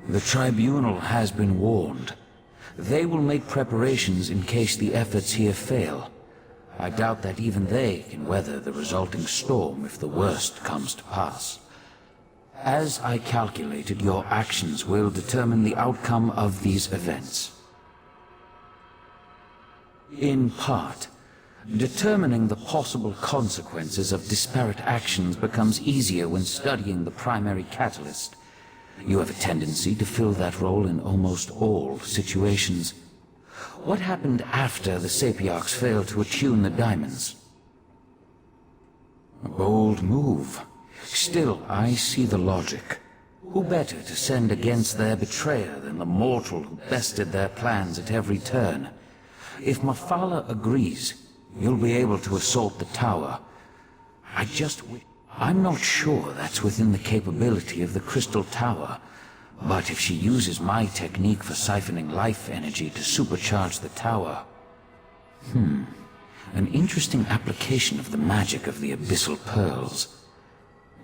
The Tribunal has been warned. They will make preparations in case the efforts here fail. I doubt that even they can weather the resulting storm if the worst comes to pass. As I calculated, your actions will determine the outcome of these events. In part, determining the possible consequences of disparate actions becomes easier when studying the primary catalyst. You have a tendency to fill that role in almost all situations. What happened after the Sapiarchs failed to attune the diamonds? A bold move. Still, I see the logic. Who better to send against their betrayer than the mortal who bested their plans at every turn? If Mafala agrees, you'll be able to assault the tower. I'm not sure that's within the capability of the Crystal Tower, but if she uses my technique for siphoning life energy to supercharge the tower... An interesting application of the magic of the Abyssal Pearls.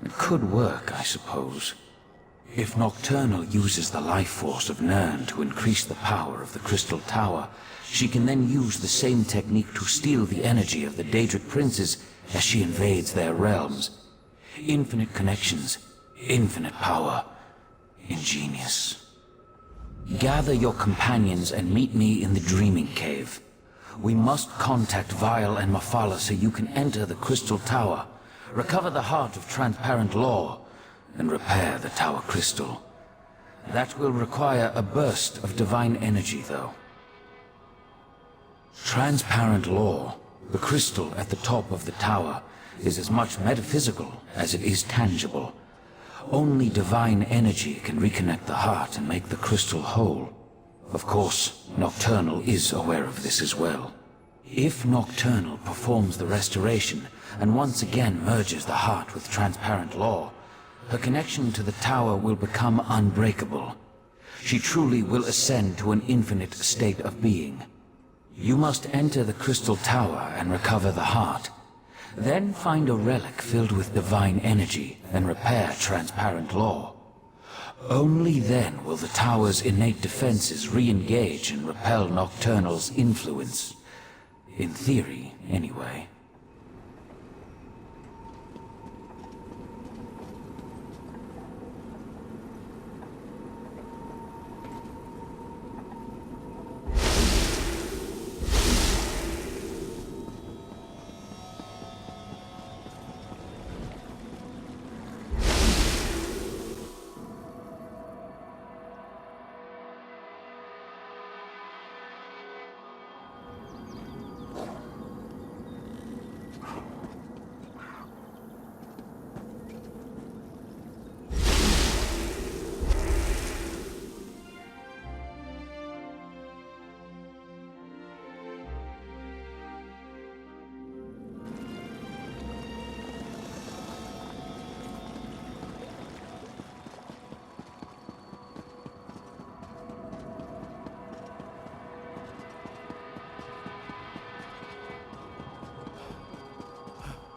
It could work, I suppose. If Nocturnal uses the life force of Nirn to increase the power of the Crystal Tower, she can then use the same technique to steal the energy of the Daedric Princes as she invades their realms. Infinite connections, infinite power. Ingenious. Gather your companions and meet me in the Dreaming Cave. We must contact Vial and Mafala so you can enter the Crystal Tower, recover the Heart of Transparent Law, and repair the Tower Crystal. That will require a burst of divine energy, though. Transparent Law, the crystal at the top of the tower, is as much metaphysical as it is tangible. Only divine energy can reconnect the heart and make the crystal whole. Of course, Nocturnal is aware of this as well. If Nocturnal performs the restoration and once again merges the heart with Transparent Law, her connection to the tower will become unbreakable. She truly will ascend to an infinite state of being. You must enter the Crystal Tower and recover the heart. Then find a relic filled with divine energy and repair Transparent Law. Only then will the tower's innate defenses re-engage and repel Nocturnal's influence. In theory, anyway.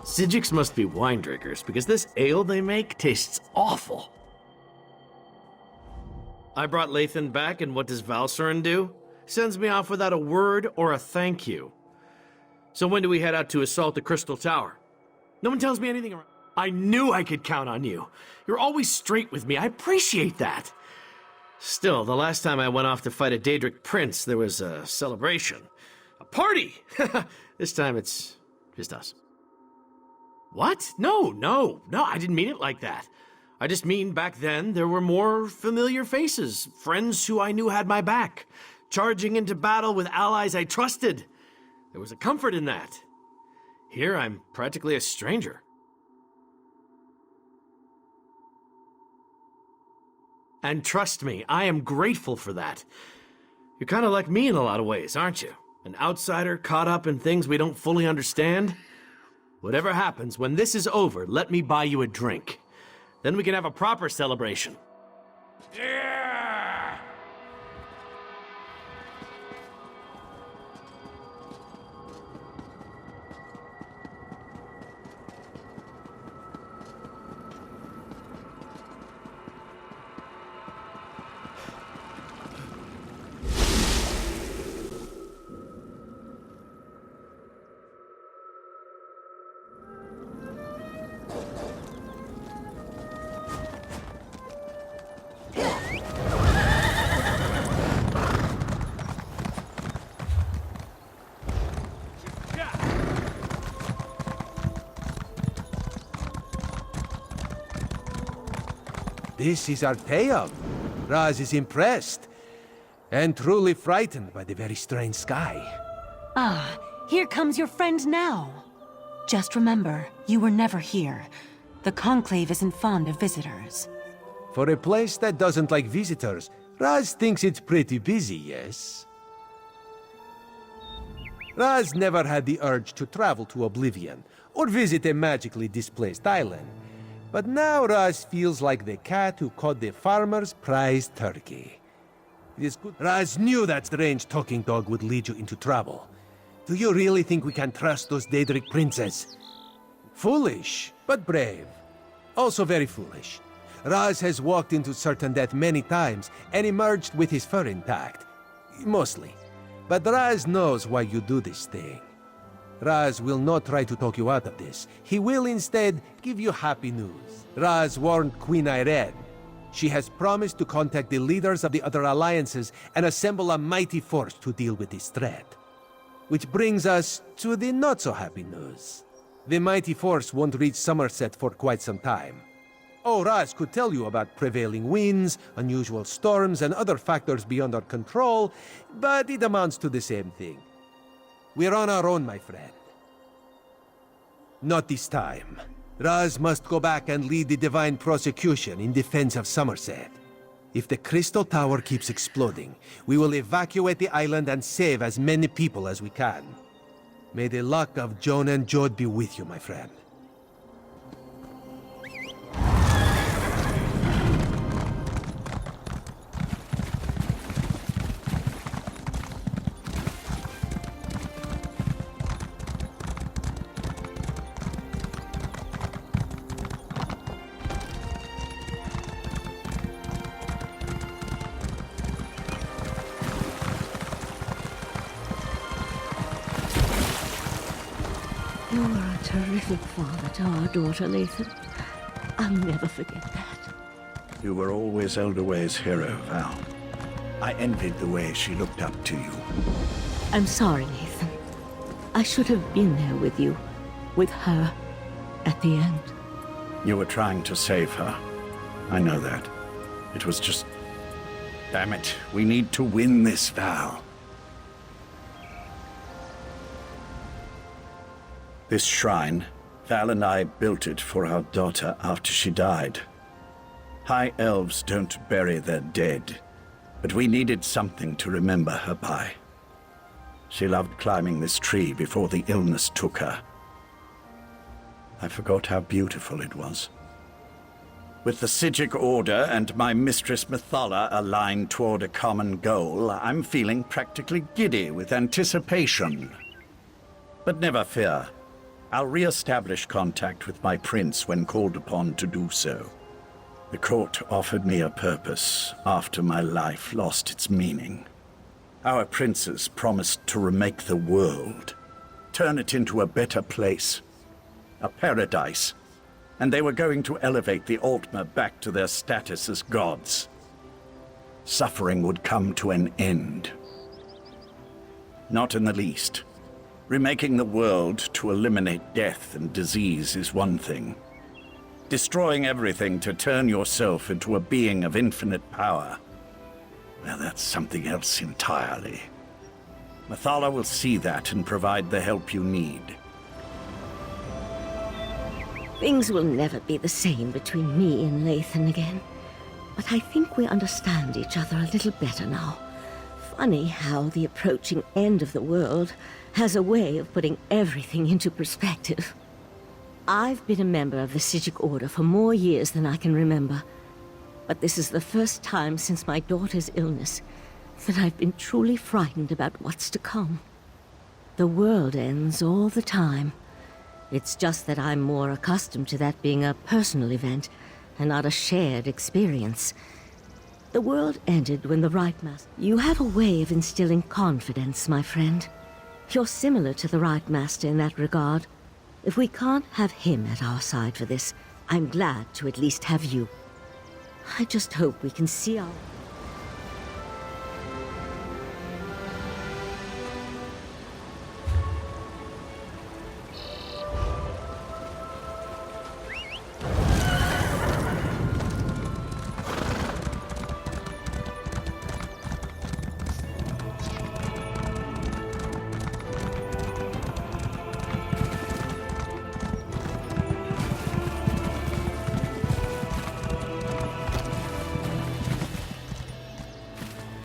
Psijics must be wine drinkers, because this ale they make tastes awful. I brought Lathan back, and what does Valsurin do? Sends me off without a word or a thank you. So when do we head out to assault the Crystal Tower? No one tells me anything around. I knew I could count on you. You're always straight with me. I appreciate that. Still, the last time I went off to fight a Daedric prince, there was a celebration. A party! This time it's just us. What? No, I didn't mean it like that. I just mean back then there were more familiar faces, friends who I knew had my back, charging into battle with allies I trusted. There was a comfort in that. Here I'm practically a stranger. And trust me, I am grateful for that. You're kind of like me in a lot of ways, aren't you? An outsider caught up in things we don't fully understand. Whatever happens, when this is over, let me buy you a drink. Then we can have a proper celebration. Yeah! This is Arteum. Raz is impressed and truly frightened by the very strange sky. Ah, here comes your friend now. Just remember, you were never here. The Conclave isn't fond of visitors. For a place that doesn't like visitors, Raz thinks it's pretty busy, yes? Raz never had the urge to travel to Oblivion or visit a magically displaced island. But now Raz feels like the cat who caught the farmer's prized turkey. It is good. Raz knew that strange talking dog would lead you into trouble. Do you really think we can trust those Daedric princes? Foolish, but brave. Also very foolish. Raz has walked into certain death many times and emerged with his fur intact. Mostly. But Raz knows why you do this thing. Raz will not try to talk you out of this. He will instead give you happy news. Raz warned Queen Irene. She has promised to contact the leaders of the other alliances and assemble a mighty force to deal with this threat. Which brings us to the not-so-happy news. The mighty force won't reach Somerset for quite some time. Oh, Raz could tell you about prevailing winds, unusual storms, and other factors beyond our control, but it amounts to the same thing. We're on our own, my friend. Not this time. Raz must go back and lead the divine prosecution in defense of Somerset. If the Crystal Tower keeps exploding, we will evacuate the island and save as many people as we can. May the luck of Joan and Jode be with you, my friend. You were a terrific father to our daughter, Lathan. I'll never forget that. You were always Elderway's hero, Val. I envied the way she looked up to you. I'm sorry, Lathan. I should have been there with you, with her, at the end. You were trying to save her. I know that. It was just... Damn it, we need to win this, Val. This shrine, Val and I built it for our daughter after she died. High elves don't bury their dead, but we needed something to remember her by. She loved climbing this tree before the illness took her. I forgot how beautiful it was. With the Psijic Order and my mistress Methala aligned toward a common goal, I'm feeling practically giddy with anticipation. But never fear. I'll re-establish contact with my prince when called upon to do so. The court offered me a purpose after my life lost its meaning. Our princes promised to remake the world, turn it into a better place, a paradise, and they were going to elevate the Altmer back to their status as gods. Suffering would come to an end. Not in the least. Remaking the world to eliminate death and disease is one thing. Destroying everything to turn yourself into a being of infinite power, well, that's something else entirely. Methala will see that and provide the help you need. Things will never be the same between me and Lathan again. But I think we understand each other a little better now. Funny how the approaching end of the world has a way of putting everything into perspective. I've been a member of the Psijic Order for more years than I can remember. But this is the first time since my daughter's illness that I've been truly frightened about what's to come. The world ends all the time. It's just that I'm more accustomed to that being a personal event and not a shared experience. The world ended when the Right Master... You have a way of instilling confidence, my friend. You're similar to the Right Master in that regard. If we can't have him at our side for this, I'm glad to at least have you. I just hope we can see our...